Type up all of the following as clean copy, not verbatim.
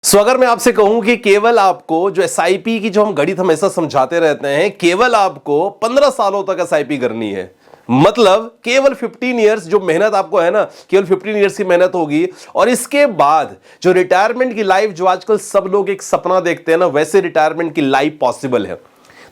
अगर मैं आपसे कहूं कि केवल आपको जो एसआईपी की जो हम गणित हमेशा समझाते रहते हैं, केवल आपको 15 सालों तक एसआईपी करनी है, मतलब केवल 15 इयर्स जो मेहनत आपको है ना, केवल 15 इयर्स की मेहनत होगी और इसके बाद जो रिटायरमेंट की लाइफ जो आजकल सब लोग एक सपना देखते हैं ना, वैसे रिटायरमेंट की लाइफ पॉसिबल है।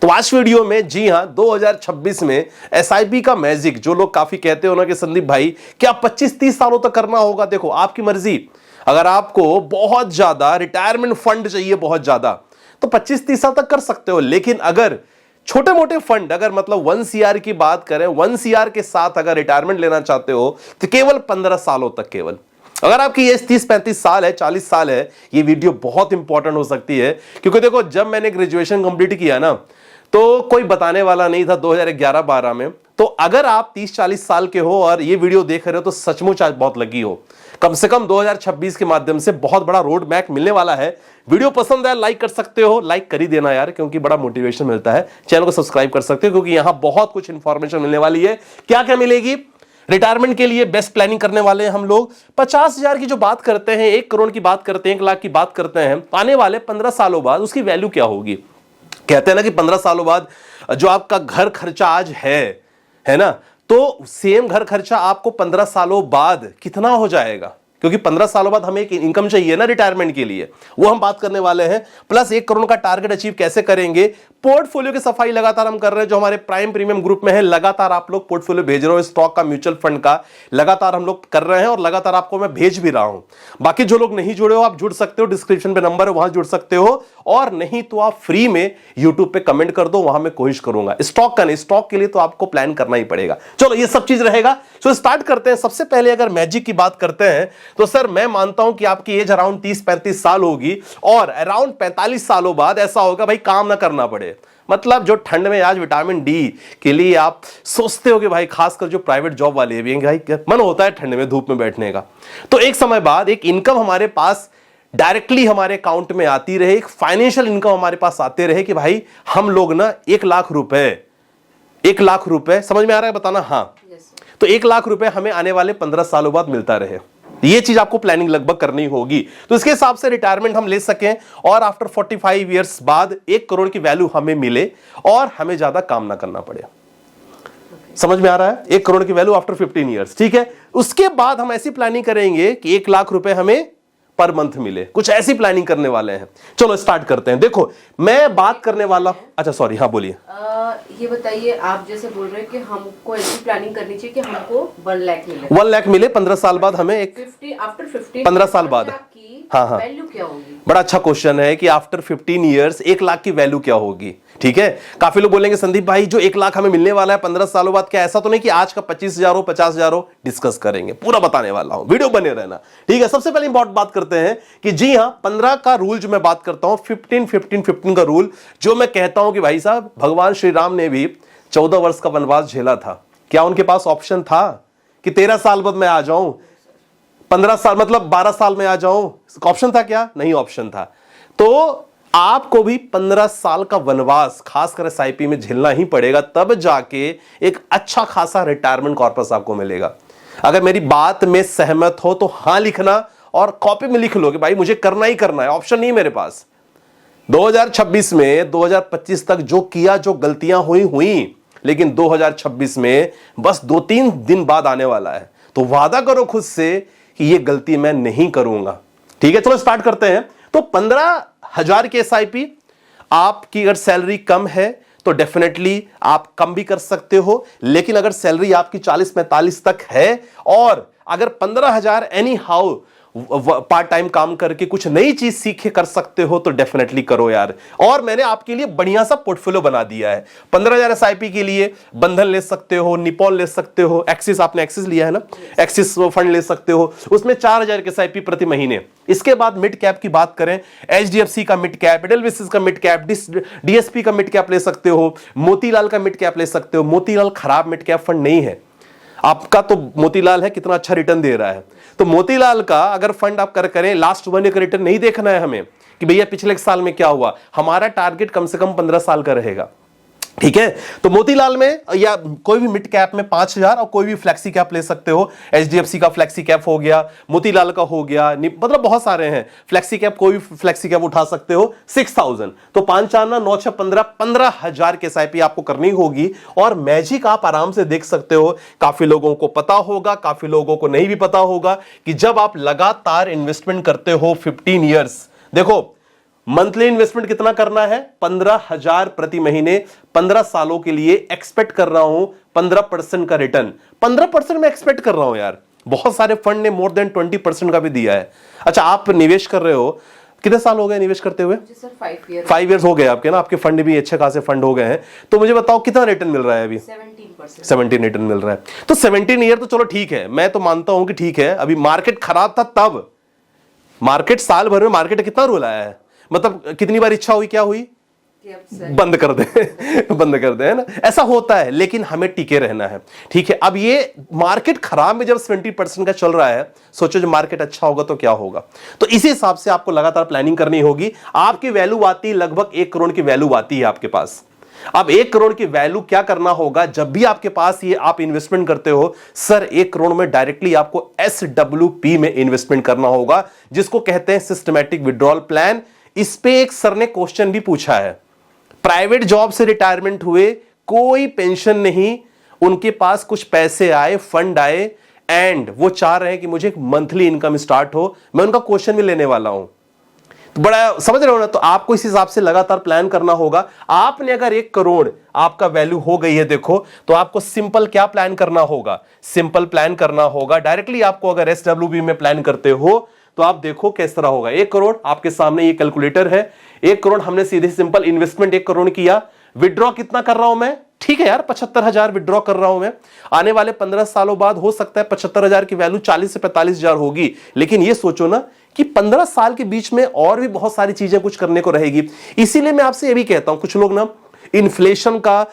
तो आज वीडियो में जी हां 2026 में एसआईपी का मैजिक, जो लोग काफी कहते हो ना कि संदीप भाई क्या 25-30 सालों तक करना होगा, देखो आपकी मर्जी। अगर आपको बहुत ज्यादा रिटायरमेंट फंड चाहिए, बहुत ज्यादा, तो 25-30 साल तक कर सकते हो। लेकिन अगर छोटे मोटे फंड, अगर मतलब 1 CR की बात करें, 1 CR के साथ अगर रिटायरमेंट लेना चाहते हो तो केवल 15 सालों तक। केवल अगर आपकी एज 30-35 साल है, 40 साल है, ये वीडियो बहुत इंपॉर्टेंट हो सकती है। क्योंकि देखो, जब मैंने ग्रेजुएशन कंप्लीट किया ना, तो कोई बताने वाला नहीं था 2011-12 में। तो अगर आप 30-40 साल के हो और ये वीडियो देख रहे हो तो सचमुच आज बहुत लगी हो। कम से कम 2026 के माध्यम से बहुत बड़ा रोड मैप मिलने वाला है। वीडियो पसंद है लाइक कर सकते हो, लाइक कर ही देना यार, क्योंकि बड़ा मोटिवेशन मिलता है। चैनल को सब्सक्राइब कर सकते हो क्योंकि यहां बहुत कुछ इंफॉर्मेशन मिलने वाली है। क्या क्या मिलेगी? रिटायरमेंट के लिए बेस्ट प्लानिंग करने वाले हैं हम लोग। 50,000 की जो बात करते हैं, 1 करोड़ की बात करते हैं, 1 लाख की बात करते हैं, आने वाले 15 सालों बाद उसकी वैल्यू क्या होगी? कहते हैं ना कि 15 सालों बाद जो आपका घर खर्चा आज है ना, तो सेम घर खर्चा आपको 15 सालों बाद कितना हो जाएगा? क्योंकि 15 सालों बाद हमें एक इनकम चाहिए ना रिटायरमेंट के लिए, वो हम बात करने वाले हैं। प्लस 1 करोड़ का टारगेट अचीव कैसे करेंगे, पोर्टफोलियो की सफाई लगातार हम कर रहे हैं। जो हमारे प्राइम प्रीमियम ग्रुप में है, लगातार आप लोग पोर्टफोलियो भेज रहे हो, स्टॉक का, म्यूचुअल फंड का लगातार हम लोग कर रहे हैं और लगातार आपको मैं भेज भी रहा हूं। बाकी जो लोग नहीं जुड़े हो, आप जुड़ सकते हो, डिस्क्रिप्शन पे नंबर है, वहां जुड़ सकते हो। और नहीं तो आप फ्री में यूट्यूब पे कमेंट कर दो, वहां मैं कोशिश करूंगा। स्टॉक का नहीं, स्टॉक के लिए तो आपको प्लान करना ही पड़ेगा। चलो ये सब चीज रहेगा। तो स्टार्ट करते हैं। सबसे पहले अगर मैजिक की बात करते हैं तो सर मैं मानता हूं कि आपकी एज अराउंड 30-35 साल होगी और अराउंड 45 सालों बाद ऐसा होगा भाई काम ना करना पड़े। मतलब जो ठंड में आज विटामिन डी के लिए आप सोचते हो कि भाई, खासकर जो प्राइवेट जॉब वाले भी हैं, भाई मन होता है ठंड में धूप में बैठने का, तो एक समय बाद एक इनकम हमारे पास डायरेक्टली हमारे अकाउंट में आती रहे, एक फाइनेंशियल इनकम हमारे पास आते रहे कि भाई हम लोग ना 1 लाख रुपए, 1 लाख रुपए, समझ में आ रहा है बताना? हाँ, तो 1 लाख रुपए हमें आने वाले 15 सालों बाद मिलता रहे। ये चीज आपको प्लानिंग लगभग करनी होगी, तो इसके हिसाब से रिटायरमेंट हम ले सकें और आफ्टर 45 इयर्स बाद 1 करोड़ की वैल्यू हमें मिले और हमें ज्यादा काम ना करना पड़े। समझ में आ रहा है? 1 करोड़ की वैल्यू आफ्टर 15 इयर्स, ठीक है। उसके बाद हम ऐसी प्लानिंग करेंगे कि 1 लाख रुपए हमें पर मंथ मिले, कुछ ऐसी प्लानिंग करने वाले हैं। चलो स्टार्ट करते हैं। देखो मैं बात करने वाला, अच्छा सॉरी, हाँ बोलिए। ये बताइए, आप जैसे बोल रहे हैं कि हमको ऐसी प्लानिंग करनी चाहिए कि हमको 1 लाख मिले, 1 लाख मिले 15 साल बाद हमें, एक 15 साल बाद हाँ हाँ, वैल्यू क्या होगी? बड़ा अच्छा क्वेश्चन है कि आफ्टर 15 इयर्स 1 लाख की वैल्यू क्या होगी। ठीक है, काफी लोग बोलेंगे संदीप भाई जो 1 लाख हमें मिलने वाला है 15 सालों बाद, क्या ऐसा तो नहीं कि आज का 25,000 हो, 50,000 हो? डिस्कस करेंगे, पूरा बताने वाला हूं, वीडियो बने रहना। ठीक है, सबसे पहले इंपॉर्टेंट बात करते हैं कि जी हां 15 का रूल जो मैं बात करता हूं, 15-15-15 का रूल, जो मैं कहता हूं कि भाई साहब भगवान श्री राम ने भी 14 वर्ष का वनवास झेला था। क्या उनके पास ऑप्शन था कि 13 साल बाद मैं आ जाऊं, 15 साल मतलब 12 साल में आ जाऊं? ऑप्शन था क्या? नहीं ऑप्शन था। तो आपको भी 15 साल का वनवास खासकर एसआईपी में झेलना ही पड़ेगा, तब जाके एक अच्छा खासा रिटायरमेंट कॉर्पस आपको मिलेगा। अगर मेरी बात में सहमत हो तो हां लिखना और कॉपी में लिख लो कि भाई मुझे करना ही करना है, ऑप्शन नहीं मेरे पास। 2026 में 2025 तक जो किया, जो गलतियां हुई, लेकिन 2026 में बस 2-3 दिन बाद आने वाला है। तो वादा करो खुद से कि ये गलती मैं नहीं करूंगा। ठीक है, चलो स्टार्ट करते हैं। तो 15,000 की एसआईपी, आपकी अगर सैलरी कम है तो डेफिनेटली आप कम भी कर सकते हो, लेकिन अगर सैलरी आपकी 40-45 तक है और अगर 15,000 एनी हाउ पार्ट टाइम काम करके कुछ नई चीज सीखे कर सकते हो तो डेफिनेटली करो यार। और मैंने आपके लिए बढ़िया सा पोर्टफोलियो बना दिया है। 15,000 एसआईपी के लिए बंधन ले सकते हो, निपॉन ले सकते हो, एक्सिस, आपने एक्सिस लिया है ना, एक्सिस फंड ले सकते हो, उसमें 4,000 की एसआईपी प्रति महीने। इसके बाद मिड कैप की बात करें, एचडीएफसी का मिड कैप, एडेलविस का मिड कैप, डीएसपी का मिड कैप ले सकते हो, मोतीलाल का मिड कैप ले सकते हो। मोतीलाल खराब मिड कैप फंड नहीं है आपका, तो मोतीलाल है, कितना अच्छा रिटर्न दे रहा है। तो मोतीलाल का अगर फंड आप करें, लास्ट 1 ईयर का रिटर्न नहीं देखना है हमें कि भैया पिछले साल में क्या हुआ। हमारा टारगेट कम से कम 15 साल का रहेगा। ठीक है। तो मोतीलाल में या कोई भी मिड कैप में 5,000 और कोई भी फ्लेक्सी कैप ले सकते हो। एचडीएफसी का फ्लेक्सी कैप हो गया, मोतीलाल का हो गया, मतलब बहुत सारे हैं फ्लेक्सी कैप, कोई भी फ्लेक्सी कैप उठा सकते हो 6,000। तो 5 4 9 9 6 15 15,000 की एसआईपी आपको करनी होगी और मैजिक आप आराम से देख सकते हो। काफी लोगों को पता होगा, काफी लोगों को नहीं भी पता होगा कि जब आप लगातार इन्वेस्टमेंट करते हो 15 ईयर्स, देखो मंथली इन्वेस्टमेंट कितना करना है, 15,000 प्रति महीने 15 सालों के लिए एक्सपेक्ट कर रहा हूं 15% का रिटर्न। 15% में एक्सपेक्ट कर रहा हूं यार। बहुत सारे फंड ने मोर देन 20% का भी दिया है। अच्छा, आप निवेश कर रहे हो, कितने साल हो गए निवेश करते हुए? Sir 5 year. 5 ईयर्स हो गए आपके ना, आपके फंड भी अच्छे खासे फंड हो गए हैं। तो मुझे बताओ कितना रिटर्न मिल रहा है अभी? 17 रिटर्न मिल रहा है। तो 17 ईयर तो चलो ठीक है, मैं तो मानता हूं कि ठीक है। अभी मार्केट खराब था तब, मार्केट साल भर में मार्केट कितना रोल आया है, मतलब कितनी बार इच्छा हुई क्या हुई, बंद कर दे बंद कर दे, है ना, ऐसा होता है। लेकिन हमें टिके रहना है, ठीक है। अब ये मार्केट खराब में जब 70% का चल रहा है, सोचो जब मार्केट अच्छा होगा तो क्या होगा। तो इसी हिसाब से आपको लगातार प्लानिंग करनी होगी। आपकी वैल्यू आती है लगभग 1 करोड़ की वैल्यू आती है आपके पास। अब 1 करोड़ की वैल्यू क्या करना होगा, जब भी आपके पास ये आप इन्वेस्टमेंट करते हो, सर 1 करोड़ में डायरेक्टली आपको SWP में इन्वेस्टमेंट करना होगा, जिसको कहते हैं सिस्टमैटिक विड्रॉल प्लान। इस पे एक सर ने क्वेश्चन भी पूछा है, प्राइवेट जॉब से रिटायरमेंट हुए, कोई पेंशन नहीं, उनके पास कुछ पैसे आए, फंड आए, एंड वो चाह रहे हैं कि मुझे एक मंथली इनकम स्टार्ट हो। मैं उनका क्वेश्चन भी लेने वाला हूं। तो बड़ा समझ रहे हो ना, तो आपको इस हिसाब से लगातार प्लान करना होगा। आपने अगर 1 करोड़ आपका वैल्यू हो गई है, देखो, तो आपको सिंपल क्या प्लान करना होगा, सिंपल प्लान करना होगा डायरेक्टली। आपको अगर SWP में प्लान करते हो तो आप देखो किस तरह होगा। 1 करोड़ आपके सामने ये कैलकुलेटर है। 1 करोड़ हमने सीधे सिंपल इन्वेस्टमेंट 1 करोड़ किया। विड्रॉ कितना कर रहा हूं मैं, ठीक है यार, 75,000 विड्रॉ कर रहा हूं मैं। आने वाले 15 सालों बाद हो सकता है 75,000 की वैल्यू 40 से 45,000 होगी। लेकिन ये सोचो ना कि 15 साल के बीच में और भी बहुत सारी चीजें कुछ करने को रहेगी। इसीलिए मैं आपसे ये भी कहता हूं, कुछ लोग ना इन्फ्लेशन का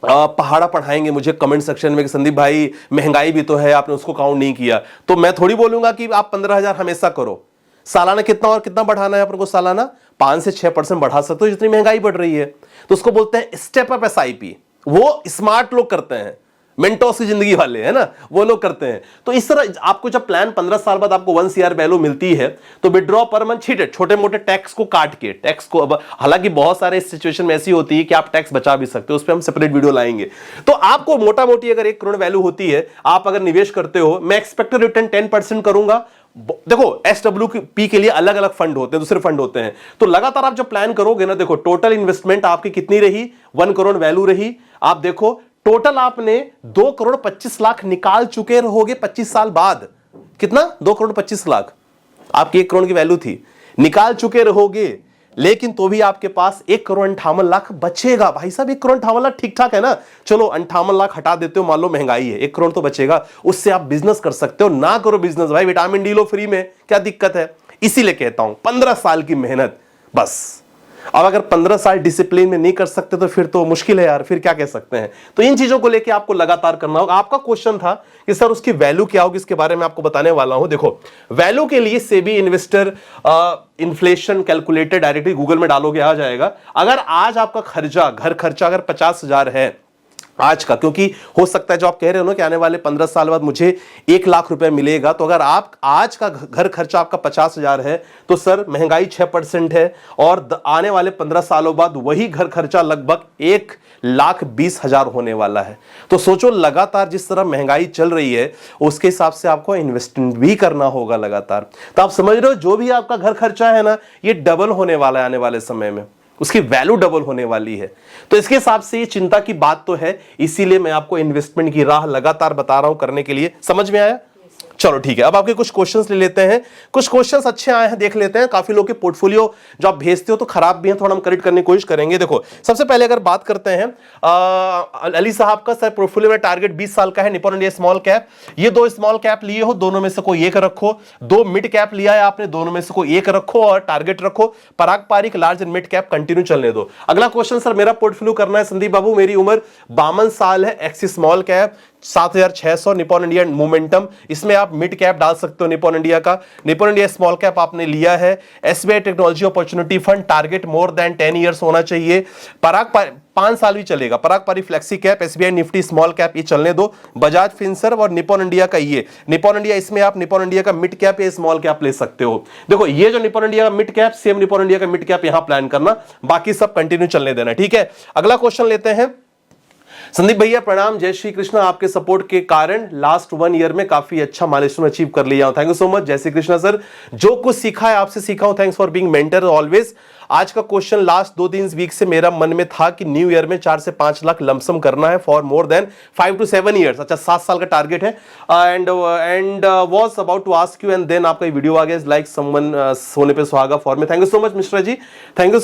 पहाड़ा पढ़ाएंगे मुझे कमेंट सेक्शन में कि संदीप भाई महंगाई भी तो है, आपने उसको काउंट नहीं किया। तो मैं थोड़ी बोलूंगा कि आप 15,000 हमेशा करो। सालाना कितना और कितना बढ़ाना है अपन को, सालाना 5 से 6% बढ़ा सकते हो जितनी महंगाई बढ़ रही है। तो उसको बोलते हैं स्टेप अप SIP। वो स्मार्ट लोग करते हैं, मेंटोस की जिंदगी वाले, है ना, वो लोग करते हैं। तो इस तरह आपको जब प्लान 15 साल बाद आपको 1 CR वैल्यू मिलती है, तो विड्रॉ पर मंथ छोटे मोटे टैक्स को काट के, टैक्स को, अब हालांकि बहुत सारे सिचुएशन में ऐसी होती है कि आप टैक्स बचा भी सकते हो, उस पर हम सेपरेट वीडियो लाएंगे। तो आपको मोटा मोटी अगर 1 करोड़ वैल्यू होती है, आप अगर निवेश करते हो, मैं एक्सपेक्टेड रिटर्न 10% करूंगा। देखो SWP के लिए अलग अलग फंड होते हैं, दूसरे फंड होते हैं। तो लगातार आप जब प्लान करोगे ना, देखो टोटल इन्वेस्टमेंट आपकी कितनी रही, 1 करोड़ वैल्यू रही। आप देखो टोटल आपने 2 करोड़ 25 लाख निकाल चुके रहोगे 25 साल बाद। कितना? 2 करोड़ 25 लाख आपकी 1 करोड़ की वैल्यू थी, निकाल चुके रहोगे। लेकिन तो भी आपके पास 1 करोड़ 58 लाख बचेगा। भाई साहब 1 करोड़ 58 लाख ठीक ठाक है ना। चलो 58 लाख हटा देते हो, मान लो महंगाई है, 1 करोड़ तो बचेगा, उससे आप बिजनेस कर सकते हो। ना करो बिजनेस भाई, विटामिन डी लो फ्री में, क्या दिक्कत है। इसीलिए कहता हूं 15 साल की मेहनत बस। अब अगर 15 साल डिसिप्लिन में नहीं कर सकते तो फिर तो मुश्किल है यार, फिर क्या कह सकते हैं। तो इन चीजों को लेके आपको लगातार करना होगा। आपका क्वेश्चन था कि सर उसकी वैल्यू क्या होगी, इसके बारे में आपको बताने वाला हूं। देखो वैल्यू के लिए SEBI investor inflation calculator directly Google में डालोगे आ जाएगा। अगर आज आपका खर्चा, घर खर्चा अगर 50,000 है आज का, क्योंकि हो सकता है जो आप कह रहे हो ना कि आने वाले 15 साल बाद मुझे 1 लाख रुपए मिलेगा, तो अगर आप आज का घर खर्चा आपका 50,000 है, तो सर महंगाई 6% है और आने वाले 15 सालों बाद वही घर खर्चा लगभग 1,20,000 होने वाला है। तो सोचो लगातार जिस तरह महंगाई चल रही है उसके हिसाब से आपको इन्वेस्टमेंट भी करना होगा लगातार। तो आप समझ रहे हो जो भी आपका घर खर्चा है ना, ये डबल होने वाला है आने वाले समय में, उसकी वैल्यू डबल होने वाली है। तो इसके हिसाब से ये चिंता की बात तो है, इसीलिए मैं आपको इन्वेस्टमेंट की राह लगातार बता रहा हूं करने के लिए। समझ में आया? चलो ठीक है, अब आपके कुछ क्वेश्चंस ले लेते हैं। कुछ क्वेश्चंस अच्छे आए हैं, देख लेते हैं। काफी लोग के पोर्टफोलियो जो आप भेजते हो तो खराब भी हैं, थोड़ा हम करेक्ट करने की कोशिश करेंगे। देखो सबसे पहले अगर बात करते हैं अली साहब का, सर पोर्टफोलियो में टारगेट 20 साल का है, निपॉन इंडिया स्मॉल कैप। ये 2 स्मॉल कैप लिए हो, दोनों में से कोई एक रखो। 2 मिड कैप लिया है आपने, दोनों में से कोई एक रखो और टारगेट रखो। Parag Parikh large and mid cap continue चलने दो। अगला क्वेश्चन, सर मेरा पोर्टफोलियो करना है संदीप बाबू, मेरी उम्र 52 साल है, axis small cap 7,600, Nippon India momentum, इसमें आप आप मिड कैप डाल सकते हो निपॉन इंडिया का। निपॉन इंडिया स्मॉल कैप आपने लिया है। SBI technology opportunity fund target more than 10 years होना चाहिए। पराग 5 साल भी चलेगा। पराग पारी flexi cap, SBI Nifty small cap ये चलने दो। बजाज फिनसर्व और निपॉन इंडिया का ये निपॉन इंडिया, इसमें आप निपॉन इंडिया का मिड कैप या स्मॉल कैप ले सकते हो। देखो ये जो निपॉन इंडिया का mid cap, same Nippon India का मिड कैप यहां प्लान करना, बाकी सब कंटिन्यू चलने देना, ठीक है। अगला क्वेश्चन लेते हैं। संदीप भैया प्रणाम, जय श्री कृष्ण। आपके सपोर्ट के कारण लास्ट 1 ईयर में काफी अच्छा माइलस्टोन अचीव कर लिया हूं। थैंक यू सो मच, जय श्री कृष्ण सर। जो कुछ सीखा है आपसे सीखा हूं। Thanks for being mentor always. आज का क्वेश्चन लास्ट 2-3 वीक से मेरा मन में था कि न्यू ईयर में 4 से 5 लाख लमसम करना है for more than 5 to 7 years. अच्छा 7 साल का टारगेट है। And was about to ask you and then आपका वीडियो आ गया, लाइक समवन सोने पे सुहागा for me. Thank you so much Mishra ji, thank you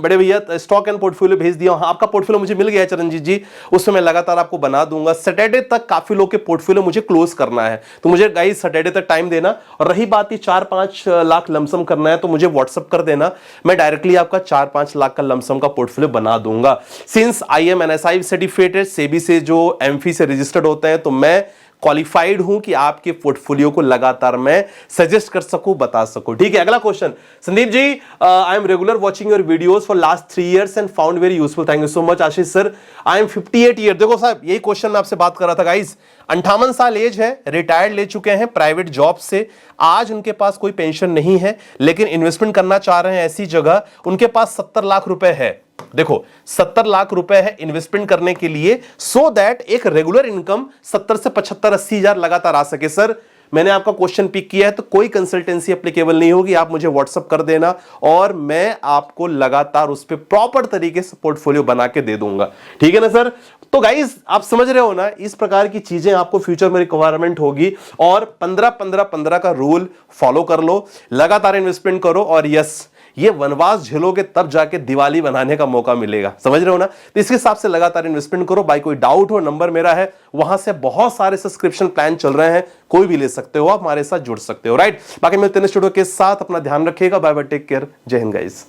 बड़े भैया। स्टॉक एंड पोर्टफोलियो भेज दिया। हाँ, आपका पोर्टफोलियो मुझे मिल गया चरणजीत जी, उसमें मैं लगातार आपको बना दूंगा। सैटरडे तक काफी लोग के पोर्टफोलियो मुझे क्लोज करना है, तो मुझे गाइस सैटरडे तक टाइम देना। और रही बात 4-5 लाख लमसम करना है तो मुझे व्हाट्सअप कर देना, मैं डायरेक्टली आपका 4-5 लाख का लमसम का पोर्टफोलियो बना दूंगा। Since I am NSI certificated, SEBI से जो एमफी से रजिस्टर्ड होते हैं, तो मैं क्वालिफाइड हूं कि आपके पोर्टफोलियो को लगातार मैं सजेस्ट कर सकूं, बता सकूं, ठीक है। अगला question, Sandeep ji I am regular watching your videos for last 3 years and found very useful. Thank you so much Ashish sir. I am 58 year. देखो साहब, यही क्वेश्चन मैं आपसे बात कर रहा था गाइस। 58 साल एज है, रिटायर्ड ले चुके हैं प्राइवेट जॉब से। आज उनके पास कोई पेंशन नहीं है, लेकिन इन्वेस्टमेंट करना चाह रहे हैं ऐसी जगह, उनके पास 70 लाख रुपए है। देखो 70 लाख रुपए है इन्वेस्टमेंट करने के लिए, सो दैट एक रेगुलर इनकम 70 से 75-80 हजार लगातार आ सके। सर मैंने आपका क्वेश्चन पिक किया है, तो कोई कंसल्टेंसी एप्लीकेबल नहीं होगी, आप मुझे व्हाट्सअप कर देना और मैं आपको लगातार उस पर प्रॉपर तरीके से पोर्टफोलियो बना के दे दूंगा, ठीक है ना सर। तो गाइस आप समझ रहे हो ना, इस प्रकार की चीजें आपको फ्यूचर में रिक्वायरमेंट होगी। और 15-15-15 का रूल फॉलो कर लो, लगातार इन्वेस्टमेंट करो, और यस ये वनवास झेलोगे तब जाके दिवाली बनाने का मौका मिलेगा, समझ रहे हो ना। तो इसके हिसाब से लगातार इन्वेस्टमेंट करो। बाई कोई डाउट हो, नंबर मेरा है, वहां से बहुत सारे सब्सक्रिप्शन प्लान चल रहे हैं, कोई भी ले सकते हो, आप हमारे साथ जुड़ सकते हो, राइट। बाकी मिलते हैं स्टूडियो के साथ, अपना ध्यान रखिएगा, बाय बाय, टेक केयर, जय हिंद गाइस।